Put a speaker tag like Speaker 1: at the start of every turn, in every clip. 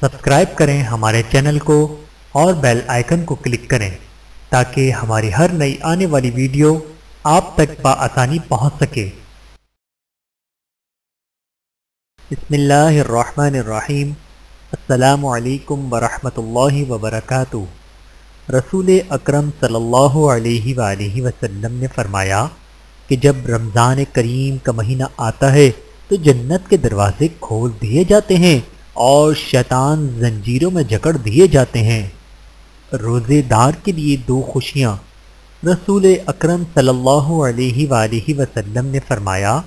Speaker 1: Subscribe کریں ہمارے channel کو اور بیل آئیکن کو کلک کریں تاکہ ہماری ہر نئی آنے والی ویڈیو آپ تک بآسانی پہنچ سکے۔ بسم اللہ الرحمن الرحیم۔ السلام علیکم ورحمۃ اللہ وبرکاتہ۔ رسول اکرم صلی اللہ علیہ وآلہ وسلم نے فرمایا کہ جب رمضان کریم کا مہینہ آتا ہے تو جنت کے دروازے کھول دیے جاتے ہیں اور شیطان زنجیروں میں جکڑ دیے جاتے ہیں۔ روزے دار کے لیے دو خوشیاں۔ رسول اکرم صلی اللہ علیہ وآلہ وسلم نے فرمایا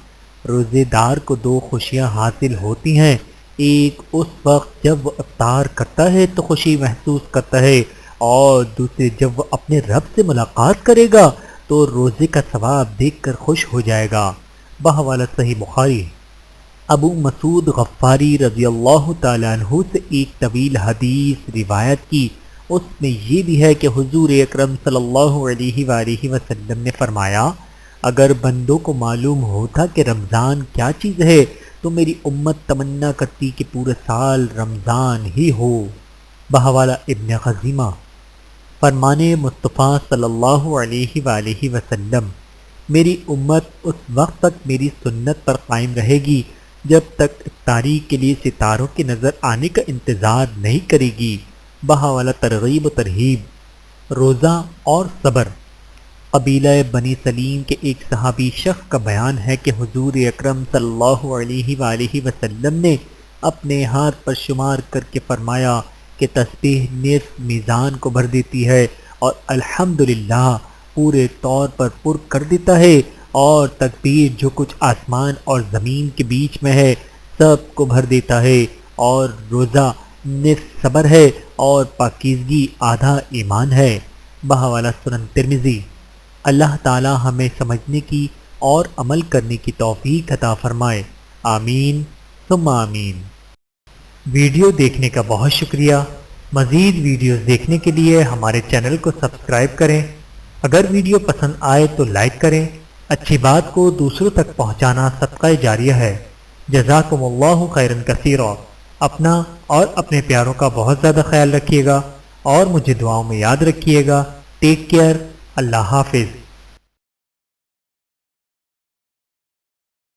Speaker 1: روزے دار کو دو خوشیاں حاصل ہوتی ہیں، ایک اس وقت جب وہ افطار کرتا ہے تو خوشی محسوس کرتا ہے، اور دوسرے جب وہ اپنے رب سے ملاقات کرے گا تو روزے کا ثواب دیکھ کر خوش ہو جائے گا۔ بحوالہ صحیح بخاری۔ ابو مسعود غفاری رضی اللہ تعالیٰ عنہ سے ایک طویل حدیث روایت کی، اس میں یہ بھی ہے کہ حضور اکرم صلی اللہ علیہ وآلہ وسلم نے فرمایا اگر بندوں کو معلوم ہوتا کہ رمضان کیا چیز ہے تو میری امت تمنا کرتی کہ پورے سال رمضان ہی ہو۔ بحوالہ ابن خزیمہ۔ فرمان مصطفیٰ صلی اللہ علیہ وآلہ وسلم، میری امت اس وقت تک میری سنت پر قائم رہے گی جب تک افطاری کے لیے ستاروں کے نظر آنے کا انتظار نہیں کرے گی۔ بحوالہ ترغیب و ترہیب۔ روزہ اور صبر۔ قبیلہ بنی سلیم کے ایک صحابی شخص کا بیان ہے کہ حضور اکرم صلی اللہ علیہ وآلہ وسلم نے اپنے ہاتھ پر شمار کر کے فرمایا کہ تسبیح نصف میزان کو بھر دیتی ہے، اور الحمدللہ پورے طور پر پر کر دیتا ہے، اور تکبیر جو کچھ آسمان اور زمین کے بیچ میں ہے سب کو بھر دیتا ہے، اور روزہ نصف صبر ہے، اور پاکیزگی آدھا ایمان ہے۔ بحوالہ سنن ترمذی۔ اللہ تعالی ہمیں سمجھنے کی اور عمل کرنے کی توفیق عطا فرمائے، آمین ثم آمین۔ ویڈیو دیکھنے کا بہت شکریہ۔ مزید ویڈیوز دیکھنے کے لیے ہمارے چینل کو سبسکرائب کریں۔ اگر ویڈیو پسند آئے تو لائک کریں۔ اچھی بات کو دوسروں تک پہنچانا صدقہ جاریہ ہے۔ جزاکم اللہ خیرا کثیرا۔ اپنا اور اپنے پیاروں کا بہت زیادہ خیال رکھیے گا اور مجھے دعاؤں میں یاد رکھیے گا۔ Take care. اللہ حافظ۔